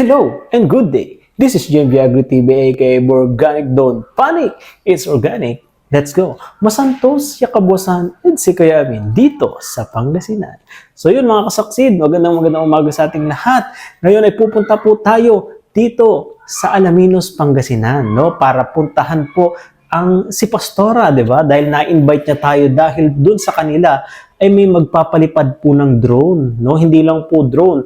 Hello and good day. This is JMV Agri TV aka Organic. Don't panic. It's organic. Let's go. Masantos, Yakabusan, and si Kuya Amin dito sa Pangasinan. So yun mga kasaksid, magandang umaga sa ating lahat. Ngayon ay pupunta po tayo dito sa Alaminos, Pangasinan, no? Para puntahan po si Pastora, 'di ba? Dahil na-invite niya tayo dahil doon sa kanila ay may magpapalipad po ng drone, no? Hindi lang po drone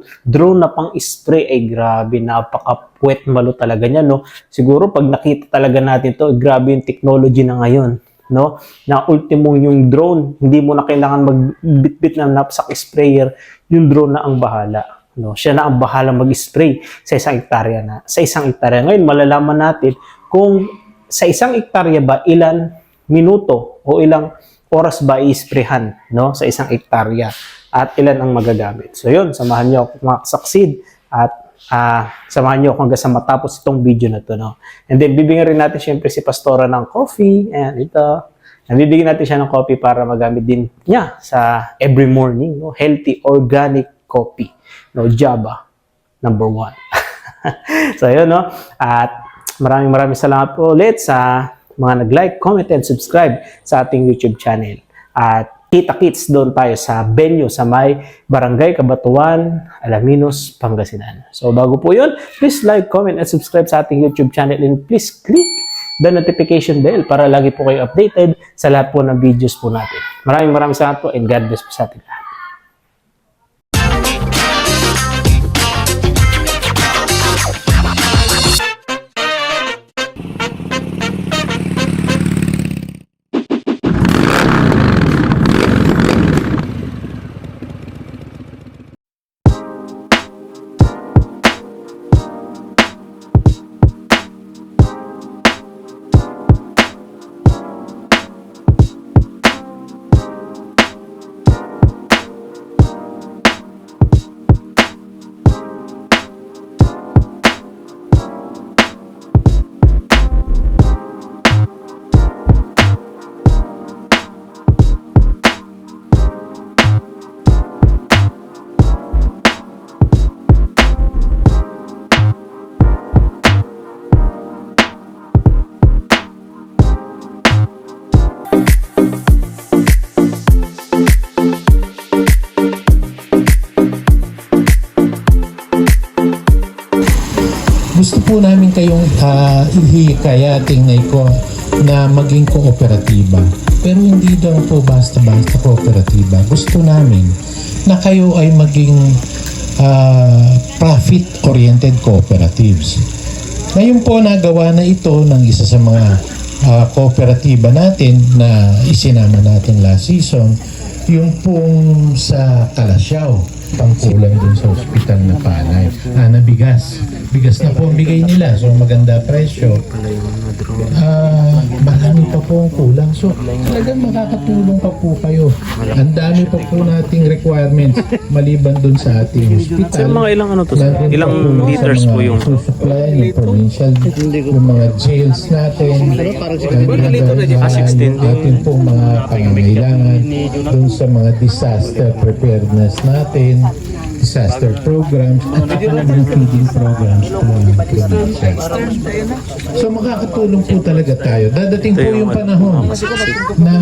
na pang-spray ay grabe, napaka-puwet malo talaga niya, no? Siguro pag nakita talaga natin 'to, grabe yung technology na ngayon, no? Na ultimo yung drone, hindi mo na kailangan magbitbit ng knapsack sprayer, yung drone na ang bahala, no? Siya na ang bahala mag-spray sa isang hektarya Ngayon malalaman natin kung sa isang hektarya ba ilan minuto o ilang oras ba i-sprayhan, no, sa isang hektarya at ilan ang magagamit. So yun, samahan niyo ako mga kasaksid at samahan niyo ako hanggang sa matapos itong video na to, no. And then bibigyan rin natin syempre si Pastora ng coffee. Ayan, ito. Bibigyan natin siya ng coffee para magamit din niya sa every morning, no. Healthy organic coffee, no, Java number 1. So yun, no. At maraming salamat po ulit sa mga nag-like, comment, and subscribe sa ating YouTube channel. At kita-kits doon tayo sa venue sa may Barangay Cabanatuan, Alaminos, Pangasinan. So bago po yun, please like, comment, and subscribe sa ating YouTube channel and please click the notification bell para lagi po kayo updated sa lahat po ng videos po natin. Maraming salamat po and God bless po sa ating lahat. Gusto po namin kayong ihikayating na maging kooperatiba. Pero hindi daw po basta-basta kooperatiba. Gusto namin na kayo ay maging profit-oriented cooperatives. Ngayon po nagawa na ito ng isa sa mga kooperatiba natin na isinama natin last season, yung pong sa Kalasyaw, pangkulang dun sa ospital na Panay. Na bigas. Bigas na po ang bigay nila. So maganda presyo. Marami pa po ang kulang. So talagang makakatulong pa po kayo. Ang dami pa po nating requirements maliban dun sa ating hospital. So mga ilang ano to? Ilang liters po yung supply, yung provincial, yung mga jails natin. 16. Atin pong mga pangangailangan dun sa mga disaster preparedness natin, disaster programs, at saka mga feeding programs po ng probinsya. So makakatulong po talaga tayo. Dadating po yung panahon na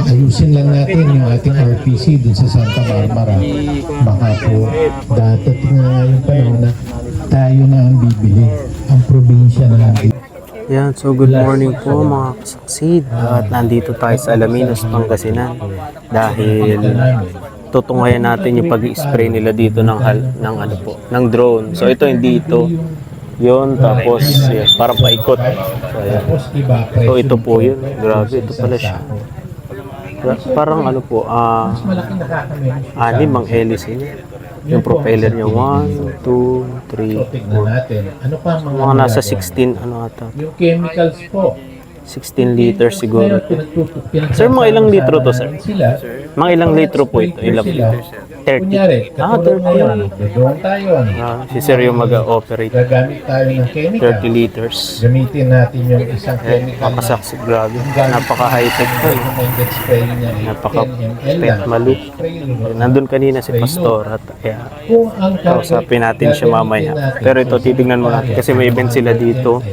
ayusin lang natin yung ating RPC dun sa Santa Barbara. Baka po dadating na yung panahon na tayo na ang bibili, ang probinsya na ang bibili. Yan, so good morning po mga kasaksid. At nandito tayo sa Alaminos, Pangasinan dahil tutunghayan natin yung pag-i-spray nila dito ng drone. So ito hindi ito. Yun, tapos parang paikot. So, ayan. So ito po yun. Grabe, ito pala siya. Parang ano po, anim ang hélice niya. Yung propeller niya, 1, 2, 3, 4. Ano pa Mga nasa 16, ano ata. Yung chemicals po. 16 liters siguro. Sir, Sir, mga ilang litro to, sir? Sila, Mga ilang litro po ito? Ilang liters? 30. Kunyari, Ah, katulad 30. ngayon, doon tayo. Si sir yung mag-operate. Gagamit tayo ng chemical. 30 liters. Gamitin natin yung isang chemical na Papasaksik, grabe. Napaka-high-tech po. recommended spray niya ay 10 ml Napaka-pet lang. malu. Spray lang. Nandun kanina si Pastor at kaya Kung ang kausapin natin siya mamaya. Pero ito, titignan mo natin kasi may event sila dito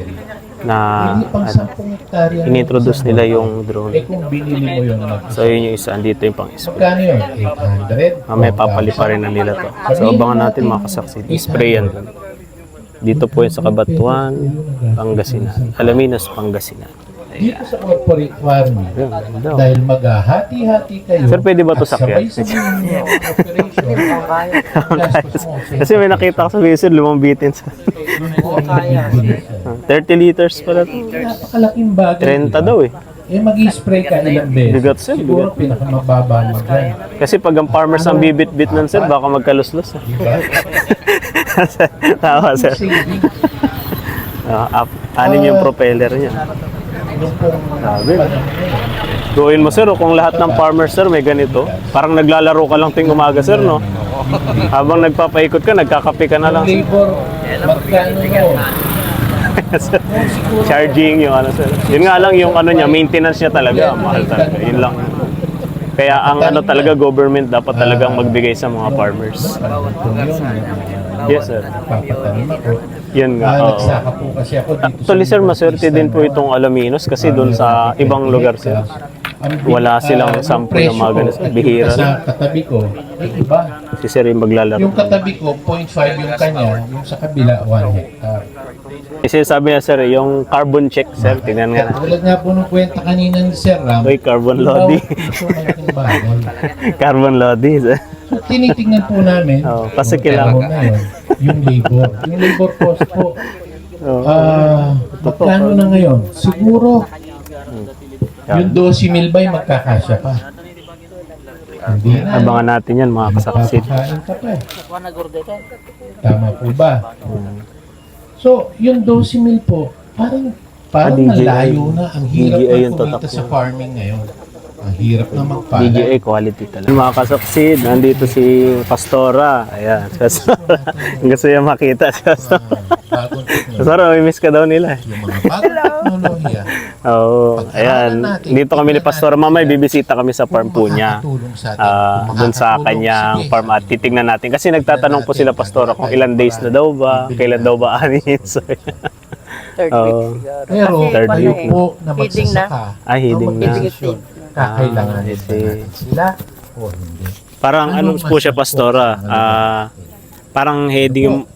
na hindi pang 10 hektarya. inintroduce nila yung Eh drone. kung binili mo yun, So yun yung isa, andito yung pang-spray. magkano yun? 800? Mamaya papalipa rin na nila to. So abangan natin mga kasaksid. Spray yan. Dito po yun sa Cabatuan, Pangasinan. Alaminos, Pangasinan. Dito sa corporate farming, Ayun, ganda. dahil maghahati-hati kayo. Sir, pwede ba to at sakyan? sabay-sabay yung operation. gastos mo, Kasi may nakita ko sa video, sir, 5 bitin sa 30 liters pala. Napakalaking bagay. 30 diba? daw eh. Eh mag-spray ka ilang beses. Bigat, sir, Siguro pinakamababa mo dyan. Kasi pag ang farmers ang bibit-bit nun, sir, baka magkaluslos. Diba? Tama, sir. Saving. Anin yung propeller niya. Yung pong Sabi. panahon ngayon, Gawin mo, sir, kung lahat ng farmers, sir, may ganito. Parang naglalaro ka lang ting umaga, sir, no? Habang nagpapaikot ka, nagkakape ka na lang. yung labor, magkano yun? Charging yung ano, sir. Yun nga lang yung ano niya, maintenance niya talaga, mahal talaga. Yun lang. Kaya ang ano talaga, government dapat talagang magbigay sa mga farmers. Kung yun, Yes, sir. papatanim ako. Yun nga, oo. Nagsaka po kasi ako dito Actually, sir, maswerte din po itong Alaminos kasi doon sa ibang lugar, sir. Wala silang sample ng mga ganun. Bihira Sa lang. katabi ko, iba. Si sir yung maglalaro. Yung katabi ko, 0.5 yung kanya, yung sa kabila, 1 hectare. Kasi sabi niya, sir, yung carbon check, sir, tingnan nga. Tulad nga po nung kwenta kanina ni Sir Ram, Uy, carbon lodi. ito malaking bagay. Carbon lodi, sir. So, tinitingnan po namin, Oo, kasi yung kailangan- panahon na yun, yung labor. Yung labor cost po, Oo. magkano na ngayon? Siguro, yung 12,000 ba'y magkakasya pa? Hindi na. Abangan natin yan, mga kasaksit. Papakain ka pa eh. Tama po ba? So, yung 12,000 po, parang DJI. malayo na. Ang hirap DJI na yung kumita tatak sa niya. farming ngayon. Ang hirap na magpalay. DJI quality talaga. Mga kasaksid, nandito si Pastora. Ayan, si Pastora. Gusto niya makita si Pastora. Bagong technology. Pastora, may miss ka daw nila. Yung mga bagong teknolohiya. Oo, ayan. Dito kami ni Pastora. Mamay, bibisita kami sa farm po niya. Makakatulong sa atin. Kung Doon sa makakatulong, kanyang sige. farm at titignan natin. Kasi nagtatanong po sila Pastora kung ilan days na daw ba, kailan daw ba anin. So, Third Oo. week siguro. Pero Third kayo week. po na Feeding na. magsasaka, hiding na. mag-desisyon, kakailangan I ba see. natin sila o hindi. Parang ano po siya, Pastora? Parang heading,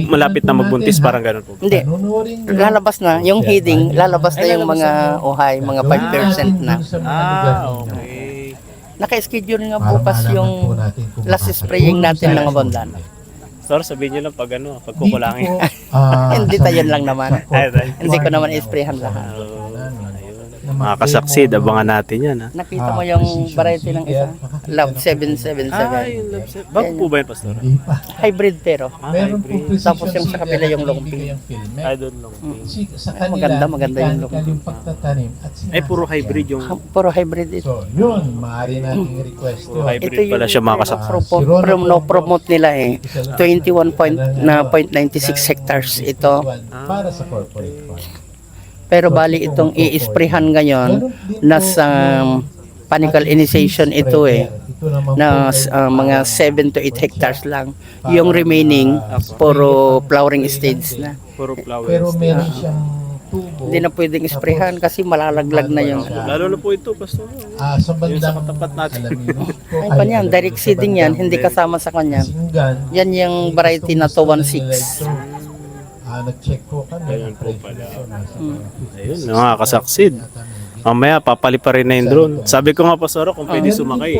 malapit na magbuntis, parang ganun po. Hindi. Panunurin nyo. Lalabas na. Yung heading, lalabas na yung mga uhay, mga 5% na. Okay. Naka-schedule nga bukas yung last spraying natin ng abundant. Pastora, sabihin nyo lang pag ano, pag kukulangin. Hindi tayo lang naman. Ay, ay. Hindi ko naman i-sprayhan lahat. Mga kasaksid, abangan natin yan, ha? Nakita mo yung variety ng isa? Love 777. Bago po ba yun, Pastora? Hybrid pero. Meron po precision Tapos yung sa kabila yung seed long na pin. yung filament. I don't know. Sa kanila, maganda yung mechanical yung pagtatanim at Ay, puro hybrid yung... Puro hybrid ito. So, yun, maaari nating request Puro yun. hybrid pala siya, mga kasaksid. Promote nila eh. 21.96 hectares ito. Para sa corporate farm. Pero bali itong i-sprayhan ngayon nasa panicle initiation ito eh. Na mga 7 to 8 hectares lang. Yung remaining, puro flowering stage na. Puro flower. Pero meron siyang tubo. Hindi na pwedeng sprayhan kasi malalaglag na yung... Lalo na po ito, Pastora. Sa bandang katapat natin. Alaminos po, Ay pa niyan, direct seeding yan, hindi kasama sa kanya. Singgan. Yan yung variety na 216. Nag-check po kami. Ayun po pala. Ayun, mga kasaksid. Mamaya, papalipa rin na yung drone. Sabi ko nga, Pastora, kung pwede sumakay.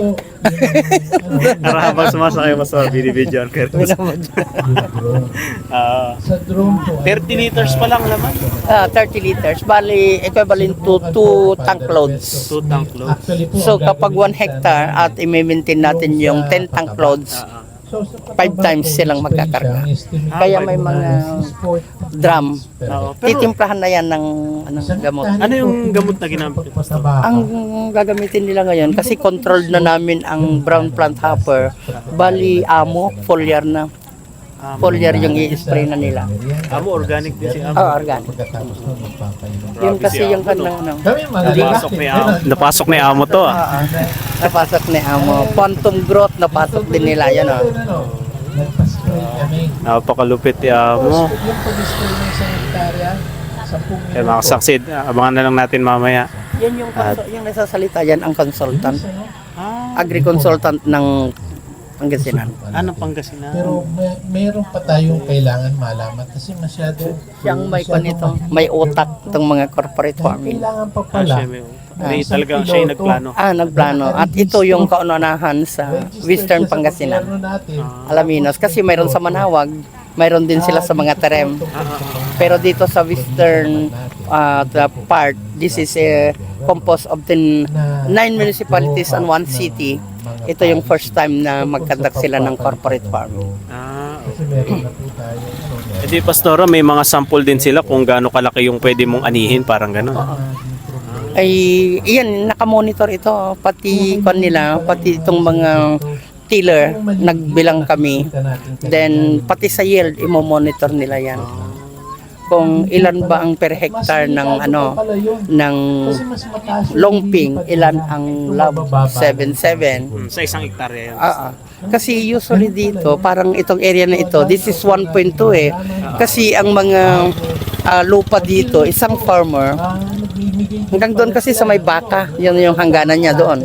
Para habang sumasakay, Pastora, binibidyoan ka rin. Sa drone po. 30 liters pa lang laman. 30 liters, bali equivalent to 2 tank loads. 2 tank load. Actually po, So ang kapag 1 hectare at i-maintain natin yung 10 tank loads, So, sa 5 times silang magkakarga. ang estimate Kaya may mga drum. Oo. Pero Titimplahan na yan ng gamot. ano yung gamot na ginamit? Ang gagamitin nila ngayon, kasi controlled na namin ang brown plant hopper, bali amo, foliar na. Foliar yung i-spray na nila. Amo, organic din si Amo. Organic. Pagkatapos nun, magpapainom. Yun kasi yung kanang ano. Kami Napasok ni Amo. Napasok ni Amo to ah. Napasok ni amo. Quantum growth, napasok din nila. Yan o. Nagpa-spray kami. Napakalupit ni Amo. Yung pag-spray ng isang hektarya, 10 Kaya mga kasaksid, abangan na lang natin mamaya. Yan yung nasasalita yan, ang consultant. Ah, Agri-consultant ng Pangasinan. ano Pangasinan? Pero meron pa tayong kailangan malaman kasi masyado Siyang may panito, may utak itong mga corporate farming. kailangan pa Ah, pala. siya may talagang siya yung nagplano. Nagplano. At ito yung kaunahan sa Western Pangasinan. Alaminos. Kasi mayroon sa Manawag, mayroon din sila sa mga terem. Pero dito sa Western the part, this is composed of 9 municipalities and 1 city. Ito yung first time na magkandak sila ng corporate farming. Ah, Kasi meron na po tayo. Hindi, Pastora, may mga sample din sila kung gaano kalaki yung pwede mong anihin, parang gano'n. Ay, iyan, nakamonitor ito. Pati kon nila, pati itong mga tiller, nagbilang kami. Then, pati sa yield, imo-monitor nila yan. Kung ilan ba ang per hectare ng ng longping, ilan ang lab 77. Sa isang hektarya yun. Kasi usually dito, parang itong area na ito, this is 1.2 eh. Kasi ang mga lupa dito, isang farmer, hanggang doon kasi sa may baka, yun yung hangganan niya doon.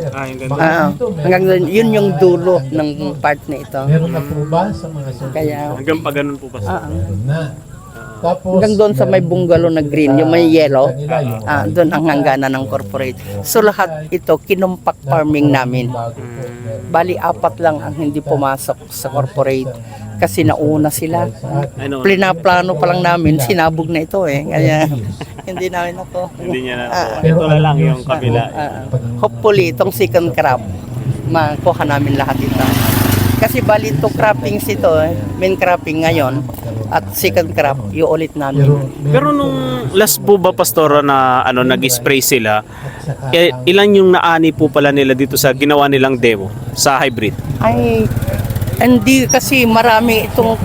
Hanggang doon, yun yung dulo ng part na ito. Meron na po ba sa mga Kaya, Hanggang pa ganun po, Pastora. meron na. Tapos, hanggang doon sa may bungalow na green, yung may yellow, kanila yung doon ang hangganan ng corporate. So lahat ito, kinumpak farming namin. Bali, 4 lang ang hindi pumasok sa corporate kasi nauna sila. Ano? Plano pa lang namin, sinabog na ito eh. Kaya hindi namin ako. Hindi niya na. Ito na lang yung kabila. Hopefully, itong second crop, makuha namin lahat ito. Kasi bali ito croppings ito, main cropping ngayon, at second crop, iulit namin. Pero nung last po ba, Pastora, na nag-spray sila, ilan yung naani po pala nila dito sa ginawa nilang demo sa hybrid? Ay, hindi kasi marami itong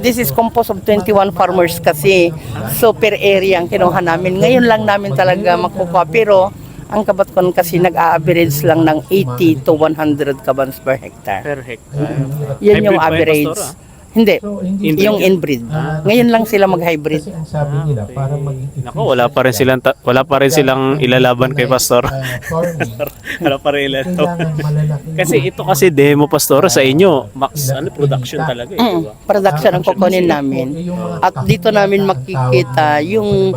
this is composed of 21 farmers kasi. So per area ang kinuha namin. Ngayon lang namin talaga makukuha. Pero ang kabatkon kasi nag-a-average lang ng 80 to 100 kabans per hectare. Per hectare. Yan Hybrid yung ba yun, average. Pastora? Hindi, So, hindi yung inbreed. Ngayon lang sila mag-hybrid. Kasi ang sabi nila, para maging Nako, wala pa rin silang ilalaban kay Pastor. farming, Wala pa rin ilalaban. kailangan malalaki. Kasi ito kasi demo, Pastora, sa inyo, max production talaga eh, di ba? Production ang kukunin namin. At dito namin makikita yung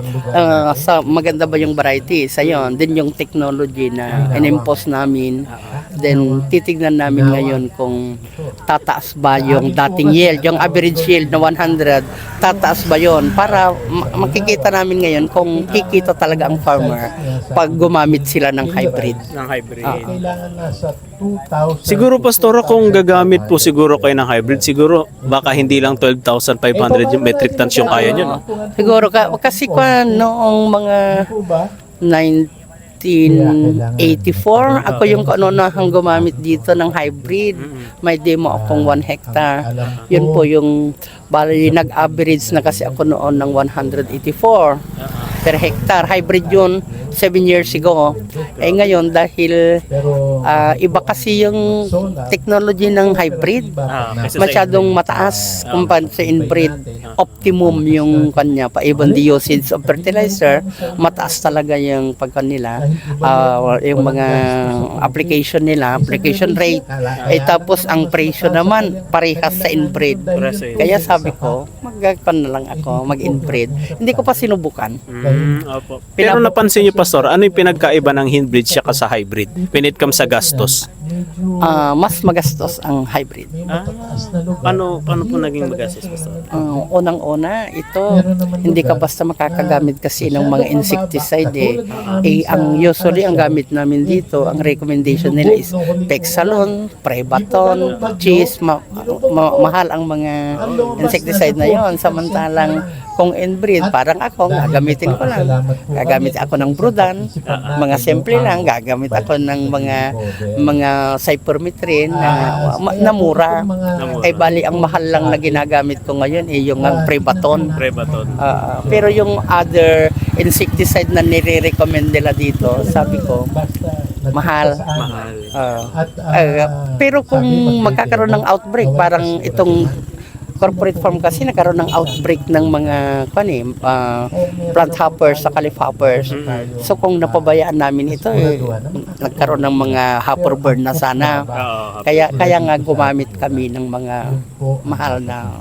sa maganda ba yung variety. Sa yon, din yung technology na in-impose namin. Then titignan namin ngayon kung tataas ba yung dating yield, yung average yield na 100, tataas ba yon para makikita namin ngayon kung kikita talaga ang farmer pag gumamit sila ng hybrid. Ng hybrid. Kailangan nasa 2,000. Siguro, Pastora, kung gagamit po siguro kayo ng hybrid, siguro baka hindi lang 12,500 yung metric tons yung kaya nyo, no? Siguro kasi noong mga po ba? 1984, ako yung kaunahang gumamit dito ng hybrid. May demo akong 1 hectare. Yun po yung bali nag-average na kasi ako noon ng 184 per hectare. Hybrid yun 7 years ago. Ngayon dahil Pero iba kasi yung technology ng hybrid. Kasi Masyadong mataas kumpara sa inbreed. Optimum yung kanya pa. Even the usage of fertilizer, mataas talaga yung pagkan nila. Yung mga application nila, application rate. Tapos ang presyo naman, parehas sa inbreed. Kaya sabi ko, magkakan na lang ako, mag-inbreed. Hindi ko pa sinubukan. Opo. Pero napansin niyo, Pastor, ano yung pinagkaiba ng inbreed siya sa hybrid when it comes sa gastos? mas magastos ang hybrid. Paano po naging magastos, Pastor? Unang-una, ito hindi ka basta makakagamit kasi ng mga insecticide ang usually ang gamit namin dito, ang recommendation nila is Pexalon, Prebaton, cheese, mahal ang mga insecticide na yon. Samantalang kung inbreed, parang ako, gagamitin ko lang. Gagamit ako ng Brudan, mga simple lang, gagamit ako ng mga cypermethrin na mura. Ay bali, ang mahal lang na ginagamit ko ngayon yung Prebaton. Pero yung other insecticide na nire-recommend nila dito, sabi ko, mahal. Pero kung magkakaroon ng outbreak, parang itong corporate farm kasi nagkaroon ng outbreak ng mga plant hoppers sa leaf hoppers. So kung napabayaan namin ito, nagkaroon ng mga hopper burn na sana. Kaya nga gumamit kami ng mga mahal na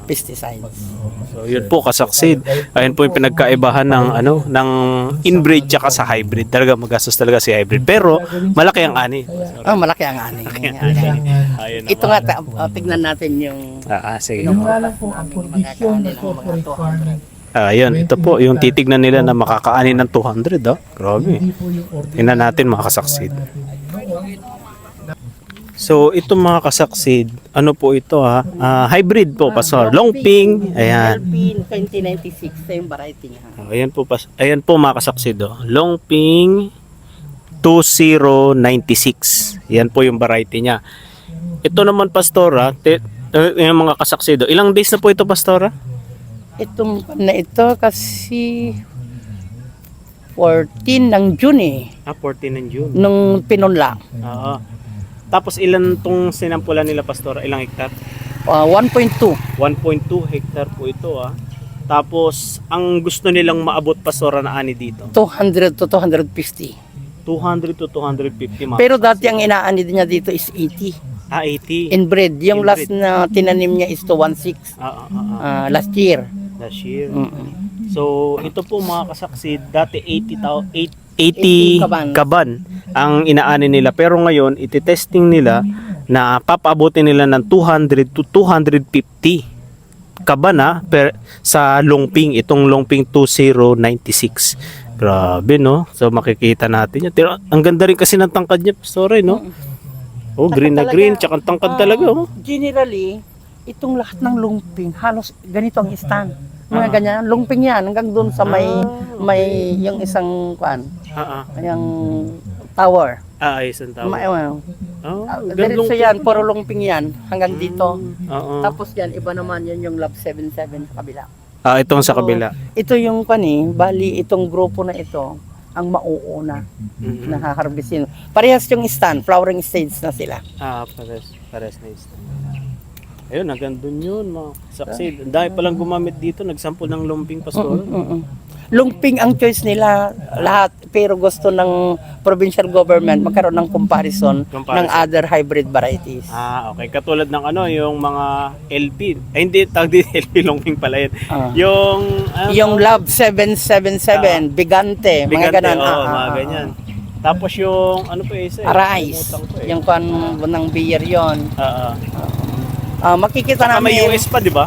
pesticides. So yun po kasaksid. Ayun po yung pinagkaibahan ng inbreed tsaka sa hybrid. Talaga magastos talaga si hybrid. Pero malaki ang ani. Malaki ang ani. Ito nga, tignan natin yung sige. Yung nga lang po ang kondisyon ng corporate farming. Ayun, ito po yung titignan nila na makakaani ng 200. Grabe. Tingnan natin mga kasaksid. So, ito mga kasaksid, ano po ito hybrid po, Pastor. Longping, ayan. Longping 2096, same variety niya. Ayan po mga kasaksid, Longping 2096. Yan po yung variety niya. Ito naman, Pastora, yung mga kasaksid, ilang days na po ito, Pastora? Itong na ito kasi 14 ng June 14 ng June. Nung pinunla. Oo. Tapos ilan tong sinampulan nila, Pastora? Ilang hektar? 1.2. 1.2 hektar po ito Tapos ang gusto nilang maabot, Pastora, na ani dito? 200 to 250. 200 to 250 Pero dati ang inaani niya dito is 80. 80. Inbred. Yung Inbred. last na tinanim niya is to 16 last year. Last year. Mm-mm. So ito po mga kasaksid, dati 80 kaban. kaban ang inaani nila. Pero ngayon, iti-testing nila na papabutin nila ng 200 to 250 kaban sa Longping. Itong Longping 2096. Grabe, no? So makikita natin yan. Pero ang ganda rin kasi ng tangkad niya, Pastor, no? Oh, green na green, tsaka ang tangkad talaga, Generally, itong lahat ng Longping, halos ganito ang stand. Mga ganyan, Longping yan, hanggang doon sa may yung isang yung tower. Isang tawag. Diretso yan, puro Longping yan, hanggang dito. Oo. Tapos yan, iba naman yan yung Lab 77 sa kabila. Itong sa kabila. Ito yung bali itong grupo na ito, ang mauuna na haharvestin. Parehas yung stand, flowering stage na sila. Pares na stand. Ayun, hanggang doon yun, mga saksid. Dahil palang gumamit dito, nagsample ng Longping, Pastor. Longping ang choice nila lahat, pero gusto ng provincial government magkaroon ng comparison ng other hybrid varieties. Okay. Katulad ng yung mga LP. Hindi, tawag din LP, Longping pala yun. Yung Lab 777, Bigante, mga ganun. Mga ganyan. Tapos yung, isa Arise, yung ng beer yon. Makikita Saka namin may US pa, di ba?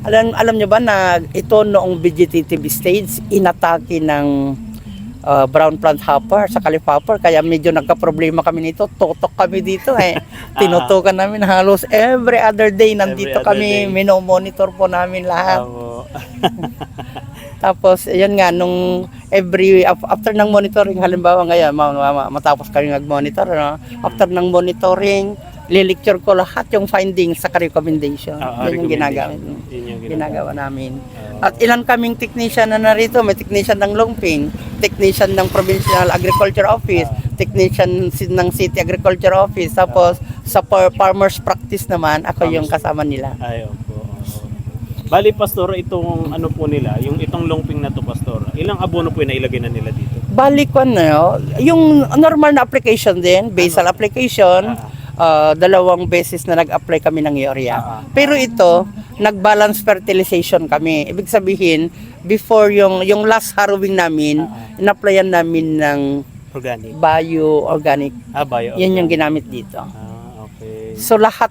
Alam nyo ba na ito noong vegetative stage inatake ng brown plant hopper sa leaf hopper, kaya medyo nagka-problema kami nito. Tutok kami dito tinutukan namin halos every other day. Nandito kami, minomonitor po namin lahat. Tapos yun nga, nung after ng monitoring, halimbawa ngayon matapos kami nag-monitor, after ng monitoring, lilecture ko lahat yung findings sa recommendation. Yun yung ginagawa namin. At ilan kaming technician na narito. May technician ng Longping, technician ng Provincial Agriculture Office, technician ng City Agriculture Office. Tapos sa farmers practice naman, ako yung kasama nila. Opo. Bali, Pastor, itong po nila, yung itong Longping na to, Pastor, ilang abono po yung nailagay na nila dito? Bali ko yung normal na application din, basal application, 2 beses na nag-apply kami ng urea. Pero ito, nag-balance fertilization kami. Ibig sabihin, before yung last harrowing namin, in-applyan namin ng Organic. Bio-organic. Bio. Yan yung ginamit dito. Okay. So lahat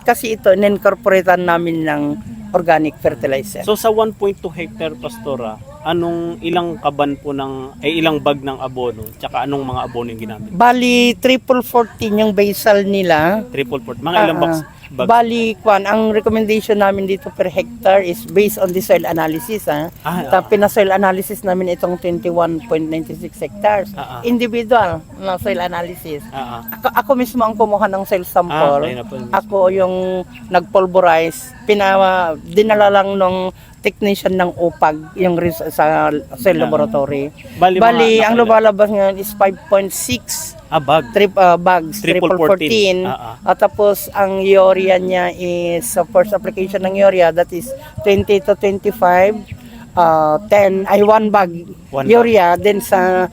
kasi ito in-incorporatean namin ng organic fertilizer. So sa 1.2 hectare, Pastora, ilang kaban po ilang bag ng abono, tsaka anong mga abono yung ginamit? Bali, 314 yung basal nila. Triple port. Mga ilang bags? Bali, ang recommendation namin dito per hectare is based on the soil analysis. Pina-soil analysis namin itong 21.96 hectares. Individual na soil analysis. Ako mismo ang kumuha ng soil sample. Ako yung nagpulverize. Dinala lang nung technician ng UPAG yung sa cell laboratory. Bali ang lumalabas ngayon is 5.6 bags, triple 14. At tapos ang urea niya is sa first application ng urea, that is 20 to 25, 1 bag urea. Then sa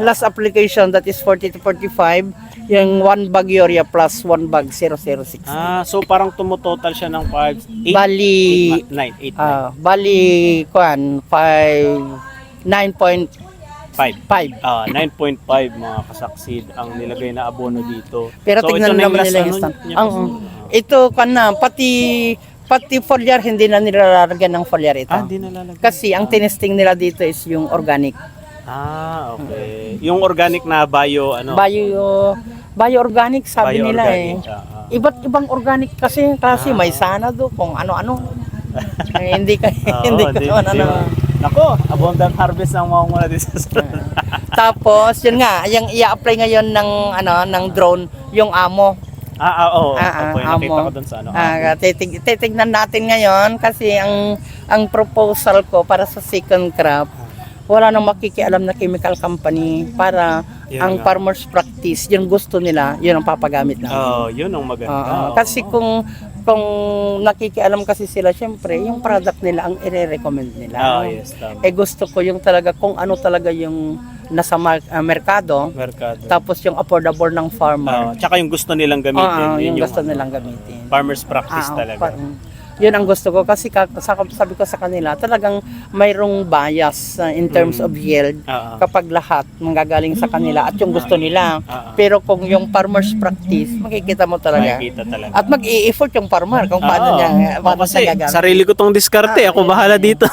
last application, that is 40 to 45, yung 1 bag urea plus 1 bag 0060. So parang tumototal siya ng 5, 8, Bali 9. Bali 9.5 9.5 mga kasaksid ang nilagay na abono dito. Pero so, tignan naman nila yung stand. Ito pati foliar hindi na nilalagyan ng foliar ito. Hindi nalalagyan. Kasi ang tinesting nila dito is yung organic. Okay. Yung organic na Bio-organic sabi nila eh. Iba't ibang organic kasi may sanado kung ano-ano. Hindi ko Nako, abundant harvest ang mamumula dito sa Tapos, yun nga, yung i-apply ngayon ng drone, yung amo. Nakita ko dun sa Titignan natin ngayon kasi ang proposal ko para sa second crop, wala nang makikialam na chemical company para ang farmers practice, yung gusto nila, yun ang papagamit namin. Yun ang maganda. Kasi kung nakikialam kasi sila, syempre, yung product nila ang i-recommend nila. Gusto ko yung talaga, kung ano talaga yung nasa merkado, tapos yung affordable ng farmer. Tsaka yung gusto nilang gamitin. Yung gusto nilang gamitin. Farmers practice talaga. Yun ang gusto ko kasi sabi ko sa kanila, talagang mayroong bias in terms of yield kapag lahat manggagaling sa kanila at yung gusto nila. Pero kung yung farmers practice, makikita mo talaga. At mag-i-effort yung farmer kung paano niya gagamit. Sarili ko tong diskarte, ako bahala dito.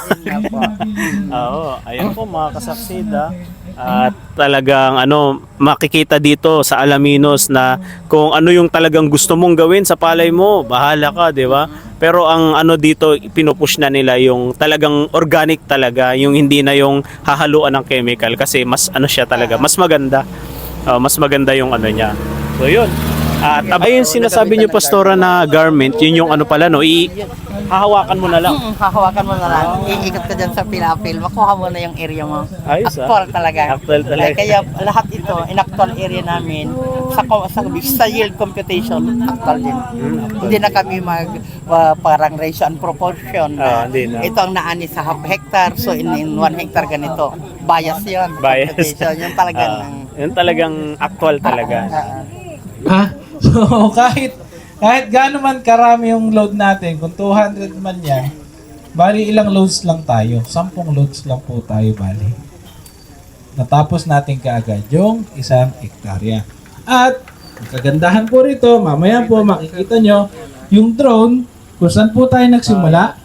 Ayan po mga kasaksida. At talagang makikita dito sa Alaminos na kung ano yung talagang gusto mong gawin sa palay mo, bahala ka, di ba? Pero ang dito, pinupush na nila yung talagang organic talaga, yung hindi na yung hahaluan ng chemical kasi mas siya talaga, mas maganda. Mas maganda yung niya. So yun. At ayun sinasabi niyo Pastora na garment, yun yung pala hahawakan mo na lang. Hahawakan mo na lang. Iikot ka dyan sa pilapil. Makuha mo na yung area mo. Actual talaga. Actual talaga. Kaya lahat ito, in actual area namin, sa yield computation, actual din. Hindi na kami parang ratio and proportion. Ito ang naani sa half hectare, so in 1 hectare ganito. Bias yun. Yung talagang actual talaga. So kahit gaano man karami yung load natin, kung 200 man yan, bali ilang loads lang tayo. 10 loads lang po tayo bali. Natapos natin kaagad yung 1 hektarya. At ang kagandahan po rito, mamaya po makikita nyo yung drone, kung saan po tayo nagsimula,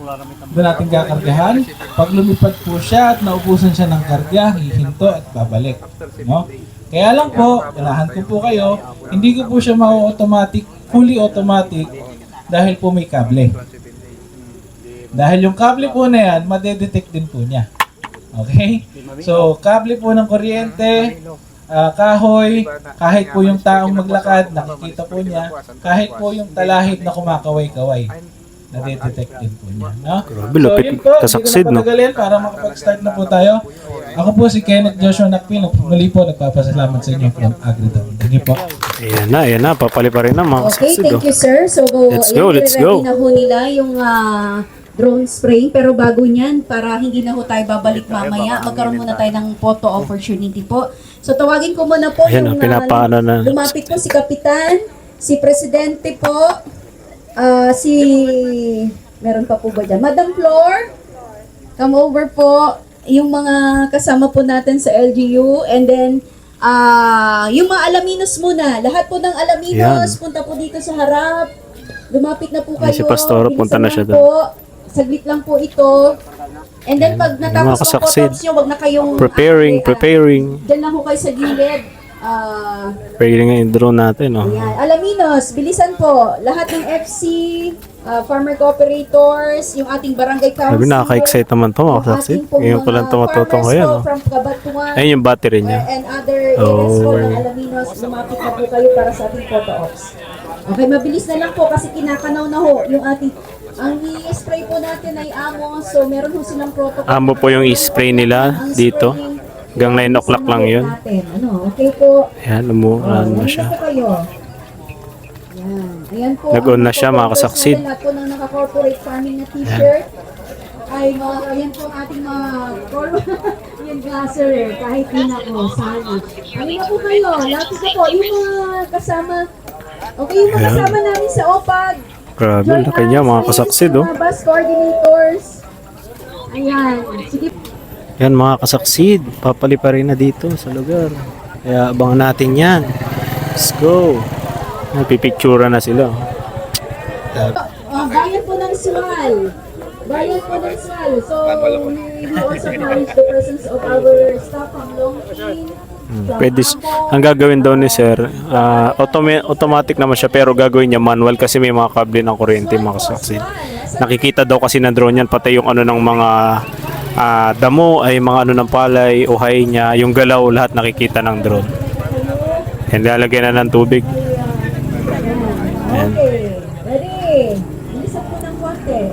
doon natin kakargahan. Pag lumipad po siya at naubusan siya ng karga, hihinto at babalik. No? Kaya lang po, ilahan ko po kayo, hindi ko po siya fully automatic dahil po may kable. Dahil yung kable po na yan, madedetect din po niya. Okay? So, kable po ng kuryente, kahoy, kahit po yung taong maglakad, nakikita po niya, kahit po yung talahib na kumakaway-kaway, nadedetect din po niya. No? So, yun po, hindi ko na patagalin para makapag-start na po tayo. Ako po si Kenneth Joshua Nakpil. Muli po, nagpapasalamat sa inyo from AgriDome. Thank you po. Ayan na, papaliparin na mga Okay, thank you sir. So, let's go. ready na ho nila yung drone spraying. Pero bago niyan, para hindi na ho tayo babalik mamaya, magkaroon muna tayo ng photo opportunity po. So, tawagin ko muna po yung lumapit po si Kapitan, si Presidente po, meron pa po ba dyan? Madam Flor, come over po. Yung mga kasama po natin sa LGU, and then Yung mga Alaminos muna. Lahat po ng Alaminos, punta po dito sa harap. Lumapit na po kayo. Si Pastoro, punta na siya Bilisan lang po. Saglit lang po ito. And then pag mga natapos ang kasaksid. photos nyo, wag na kayong... Preparing. Diyan lang po kayo sa gilid. Preparing nga yung drone natin, oh. Ayan. Alaminos, bilisan po. Lahat ng FC, farmer cooperators, yung ating barangay council. Sabi, nakaka-excite naman to, mga kasaksid. Ngayon pa lang tumatutong ko yan, oh. From Kabatuan, Ayun yung battery niya. and other areas po ng Alaminos, lumapit na po kayo para sa ating photo ops. Okay, mabilis na lang po kasi kinakanaw na ho yung ating... Ang i-spray po natin ay amo, so meron ho silang protocol. Amo po yung i-spray nila dito. Hanggang 9 o'clock lang yun. Ano, okay po. Ayan, umuulan na siya. Nandito po kayo. Ayan. Ayan po. Nag-on na siya, mga kasaksid. Lahat po ng naka-corporate farming na t-shirt. Ay, ayan po ang ating mga yung glaser, kahit di na po, sana. Ayan na po kayo. Lahat na po. Yung mga kasama. Okay, yung mga kasama namin sa OPAG. Grabe, laki niya, mga kasaksid, oh. Mga bus coordinators. Ayan. Sige. Yan, mga kasaksid. Papaliparin na dito sa lugar. Kaya abangan natin yan. Let's go. Pipictura na sila. Bayan po ng Sual. Bayan po ng Sual. So, we also acknowledge the presence of our staff from Longpin. Pwede, ang gagawin daw ni sir, automatic naman siya pero gagawin niya manual kasi may mga kable ng kuryente, mga kasaksid. Nakikita daw kasi ng drone yan, pati yung ano ng mga damo, ay mga ano ng palay, uhay niya, yung galaw, lahat nakikita ng drone. Yan, lalagyan na ng tubig. Yan. Okay. Ready? Bilisan po ng konti.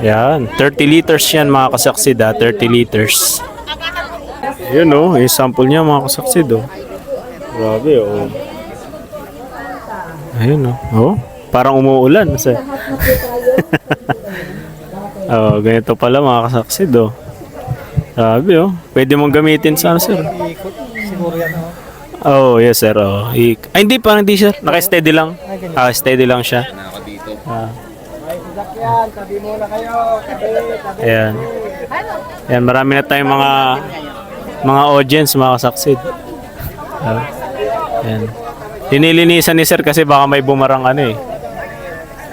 Yan, 30 liters yan, mga kasaksid, 30 liters. Yun, oh, yung sample niya, mga kasaksid, oh. Grabe, oh. Ayun, oh. Parang umuulan. Kasi... oh, ganito pala, mga kasaksid, oh. Grabe, oh. Pwede mong gamitin sa, sir. Oh, yes, sir, oh. Ay, hindi, parang hindi, sir. Naka-steady lang. Steady lang siya. Ayan. Ayan, marami na tayong mga audience, mga kasaksid. Ayan. Linilinisan ni sir kasi baka may bumarang ano eh.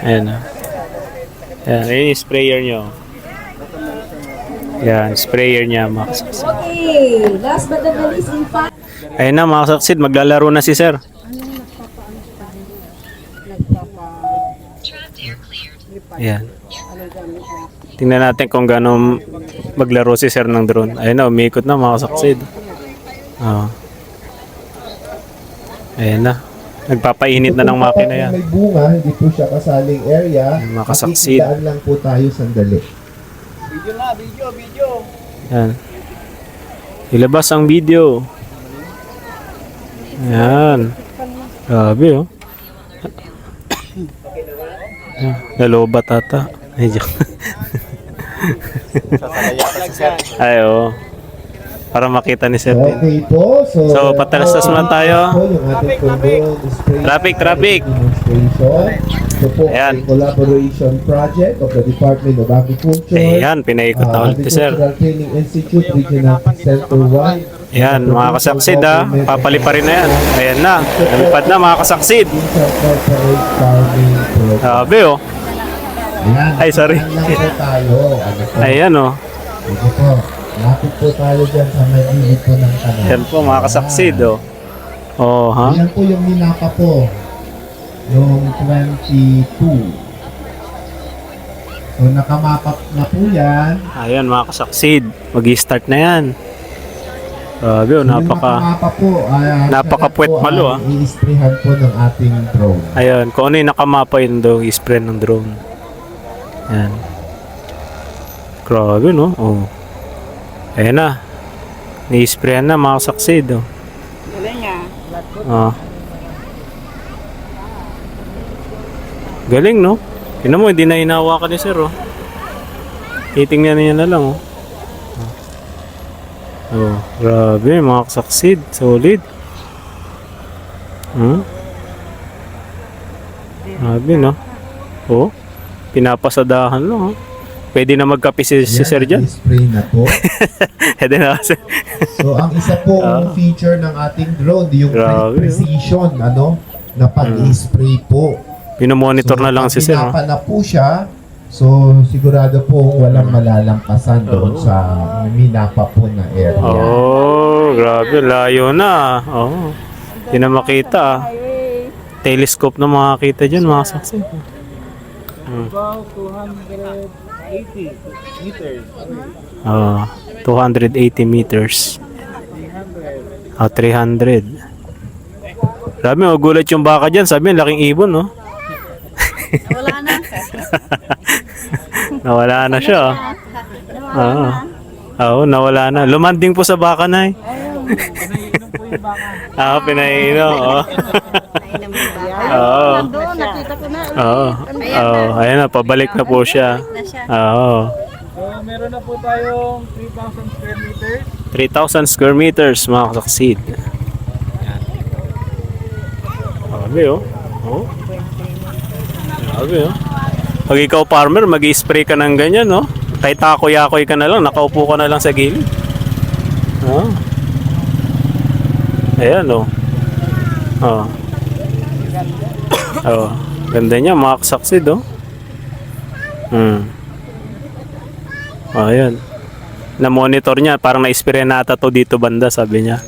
Ayan. Ayan, ayun yung sprayer nyo. Ayan, sprayer niya, mga kasaksid. Okay. Last but not the least, in fact, Ayun na, mga kasaksid, maglalaro na si sir. Ayan. Tingnan natin kung gano'ng maglaro si sir ng drone. Ayun na, umiikot na, mga kasaksid. Oh. Ayan na. Nagpapainit na ng makina yan. May bunga, hindi po siya kasaling area. Makasaksid. Makikitaan lang po tayo sandali. Ayan. Ilabas ang video. Ayan. Grabe, oh. Ayan. Lalobat ata. Ay, joke. Ay, oh. Para makita ni Sir din. Okay po. So, patalastas muna tayo. po yung ating condone spray Traffic. demonstration. Ito po Ayan. ay collaboration project of the Department of Agriculture. Ayan, pinaikot na ulit ni Sir. Agricultural Training Institute, Regional Center 1. Ayan, mga kasaksid, papaliparin na yan. Ayan na. Nalipad na, mga kasaksid. Inside Corporate Farming Program. Grabe, oh. Ayan. Ay, sorry. Ayan lang po tayo. Ano po? Ayan, oh. Ito po. Lapit po tayo dyan sa may gilid po ng kanal. Ayan po, mga kasaksid, oh. Oh, ha? Ayan po yung minapa po. Yung 22. So nakamapa na po yan. Ayan, mga kasaksid. Mag-i-start na yan. Grabe, oh. Yung nakamapa po. napaka-puwet malo, ah. I-sprayhan po ng ating drone. Ayan, kung ano yung nakamapa yun daw, i-spray ng drone. Ayan. Grabe, no? Oh. Ayan na. Ni-sprayan na, mga kasaksid, oh. Galing ah. Ah. Galing, no? Tingnan mo, hindi na hinahawakan ni sir, oh. Titingnan niya na lang, oh. Oh, grabe, mga kasaksid. Solid. Grabe, no? Oh, pinapasadahan lang, oh. Pwede na magkape si Sir dyan. Spray na po. Pwede na kasi. So ang isa pong feature ng ating drone, yung Grabe, precision, na pag-spray po. Pinomonitor na lang si Sir. Pinapa na po siya, so sigurado po walang malalampasan doon sa minapa po na area. Oh, grabe. Layo na. Oh. Hindi na makita. Telescope na makakita dyan, mga saksi. About 280 meters. 280 meters. 300. Grabe, magulat yung baka dyan. Sabi, laking ibon, no? Wala na. Nawala na siya. Oo, nawala na. Lumanding po sa baka na eh. Pinainom. Oo. Oo. Doon, nakita ko na. Oo. Oo. Ayan na, pabalik na po siya. Oo. So, meron na po tayong 3,000 square meters. 3,000 square meters, mga kasaksid. Grabe, oh. Oh. Grabe, oh. Pag ikaw farmer, mag-spray ka ng ganyan, no? Kahit takoy-akoy ka na lang, nakaupo ka na lang sa gilid. Oh. Ayan, oh. Oh. Oh. Ganda niya, mga kasaksid, oh. Oh, ayan. Na-monitor niya, parang na-spray na ata to dito banda, sabi niya.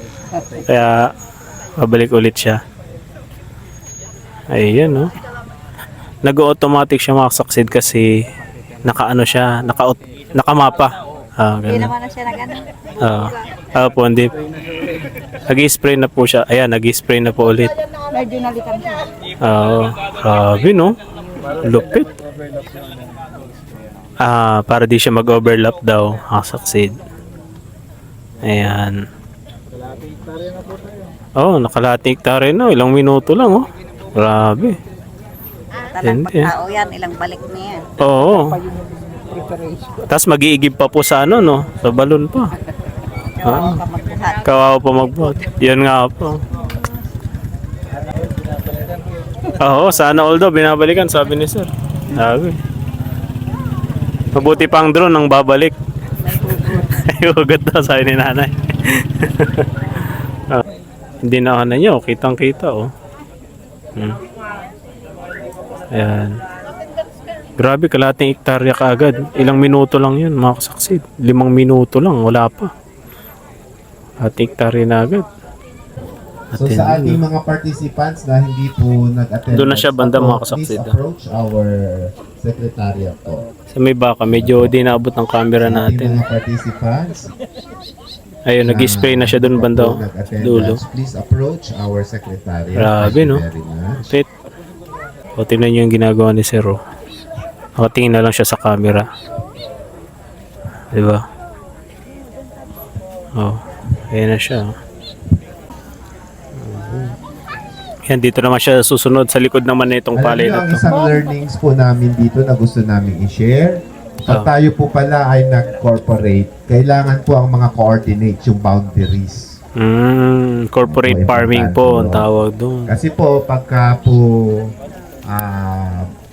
Kaya, pabalik ulit siya. Ayan, no? Nag-automatic siya, mga kasaksid, kasi naka-ano siya, nakamapa. Hindi Ganun. naman na siya nag-ano. Po, hindi. Nag-spray na po siya. Ayan, nag-spray na po ulit. Medyo nalikan siya. Grabe, no? Lupit. Para di siya mag-overlap daw. Succeed. Ayan. Nakalating hektarya na. Ilang minuto lang, oh. Grabe. Talang Hindi. pagkao yan, ilang balik na yan. Oo. Tapos mag-iigib pa po sa ano, no? Sa balon pa. Kawawa ka magbuhat. Kawawa pa magbuhat. Yan nga po. Oo, sana all daw binabalikan, sabi ni Sir. Sabi. Mabuti pang drone nang babalik. Ay, hugot daw, sabi ni nanay. Hindi na ano niya, kitang-kita, oh. Ayan. Grabe, kalating hektarya kaagad. Ilang minuto lang yun, mga kasaksid. 5 minuto lang, wala pa. Kalating hektarya na agad. So sa ating mga participants na hindi po nag-attend, Doon na siya banda, mga please kasaksid. approach our secretariat po. Sa may baka, medyo di naabot ng camera Sa ating natin. mga participants Ayun, nag-spray na siya doon banda, oh. Dulo. please approach our secretariat. Grabe, Thank you no? very much. Fit. O, tingnan niyo yung ginagawa ni Sir, oh. Nakatingin na lang siya sa camera. Diba? Oh, ayan na siya. Yan, dito naman siya susunod sa likod naman na itong Alam palay niyo, na ang to. isang learnings po namin dito na gusto namin i-share, pag tayo po pala ay nag-corporate, kailangan po ang mga coordinates, yung boundaries. Corporate Opo, farming po ang importante, tawag doon. Kasi po, pagka po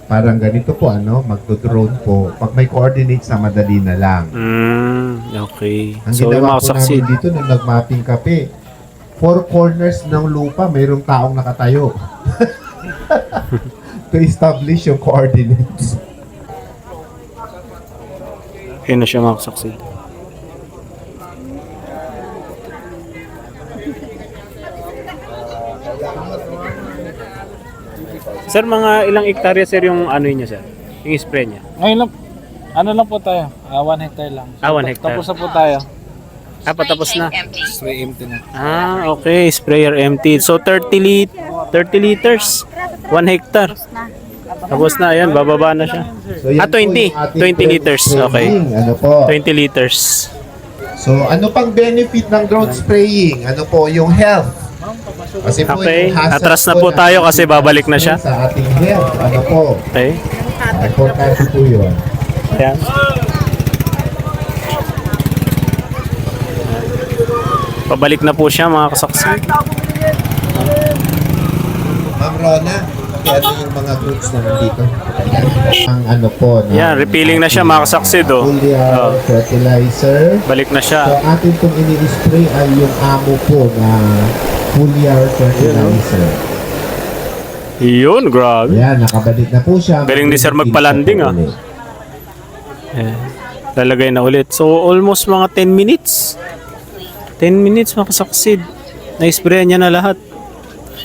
parang ganito po, magdo-drone po, pag may coordinates na madali na lang. Okay. Ang So, yung ginawa mga po namin succeed. dito nung nag-mapping kami, 4 corners ng lupa, mayroong taong nakatayo. To establish yung coordinates. Yun na siya mga succeed. Sir, mga ilang hektarya sir yung ano niya sir? Yung spray niya? Ngayon lang, ano lang po tayo? 1 hectare lang. 1 hectare. Tapos na po tayo. Patapos na. Spray empty na. Okay. Sprayer empty. So 30 liters. 1 hectare. Tapos na, ayan, bababa na siya. So, yan po 20. yung ating 20 liters. Okay. spraying. Ano po? 20 liters. So, ano pang benefit ng drone spraying? Ano po yung health? Kasi po Okay. yung hazard Atras na po tayo kasi babalik na siya. Sa ating health. Ano po? Okay. Importante po yun. Ayan. Pabalik na po siya mga kasaksi. Ma'am Rona, ano yung mga groups na nandito? Ang ano po na Yan, refilling na siya mga kasaksid, oh. foliar fertilizer. Balik na So siya. atin pong ini-spray ay yung amo po na foliar fertilizer. Yun, grabe. Ayan, nakabalik na po siya. Galing ni Sir magpalanding, ah. Eh, lalagay na ulit. So, almost mga 10 minutes. 10 minutes mga kasaksid. Na-sprayan niya na lahat.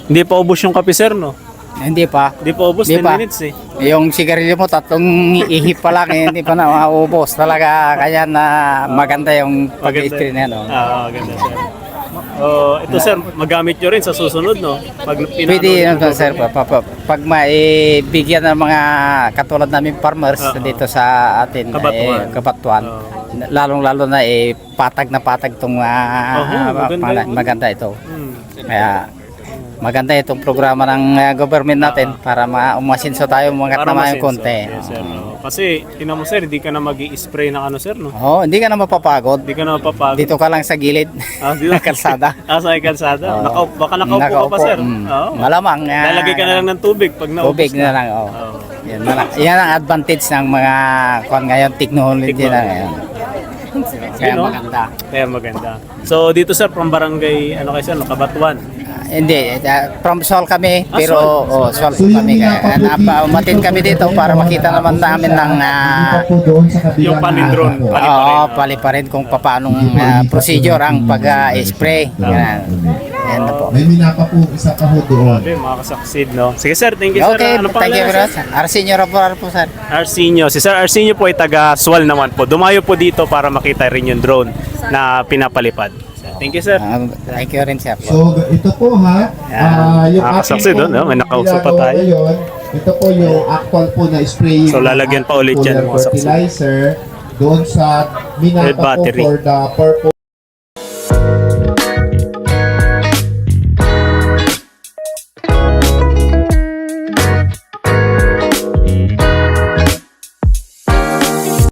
Hindi pa ubos yung kape, sir, no? Hindi pa. Hindi pa ubos, Hindi 10 pa. minutes eh. Yung sigarilyo mo, tatlong ihip pa lang, hindi pa na maubos. Talaga, kaya na maganda yung pag-screen na yan. Oh. Ganda, sir. Oh, ito, sir, magamit nyo rin sa susunod, no? Pag Pwede yun, sir. Pag maibigyan ng mga katulad namin farmers dito sa atin, Kabatuan. Kabatuan, lalong-lalo na patag na patag itong maganda ito. Kaya maganda itong programa ng government natin para umasinso tayo mga naman yung konti. Yes, sir. Kasi, tinan mo, sir, hindi ka na mag-i-spray ng ano, sir, no? Oh, hindi ka na mapapagod. Hindi ka na mapapagod. Dito ka lang sa gilid Dito. ng kalsada. Sa kalsada. Oo. Baka nakaupo ka pa, sir. Oo. Malamang. Lalagay ka na lang ng tubig pag naubos Tubig na lang. Oh. Yan ang advantage ng mga kung ngayon technology na ngayon. Kaya Yun, no? maganda. Kaya maganda. So, dito, sir, from barangay, ano kayo, sir, no? Kabatuan. Hindi, from Sol kami, Ah, pero Sol So, kami. yung Kaya umatin kami dito para makita naman namin ng po doon sa kabilang Yung panidron. asa po. pali pa rin kung paano procedure ang pag-spray. Yan na po. May minapa po isa pa po doon. Okay, mga kasaksid, no? Sige, sir, thank you, sir. Okay, Ano thank you pangalan, very sir? much. Arsenio Rapor po, sir. Arsenio. Si Sir Arsenio po ay taga Sual naman po. Dumayo po dito para makita rin yung drone na pinapalipad. Thank you, sir. Thank you rin, sir. So ito po ha, yung Nakakasaksi doon, no? May nakausap pa ginagawa tayo. ngayon, ito po yung actual po na spraying. So, lalagyan pa ulit yan, mga saksi. fertilizer doon sa Red minapa po battery. for the purpose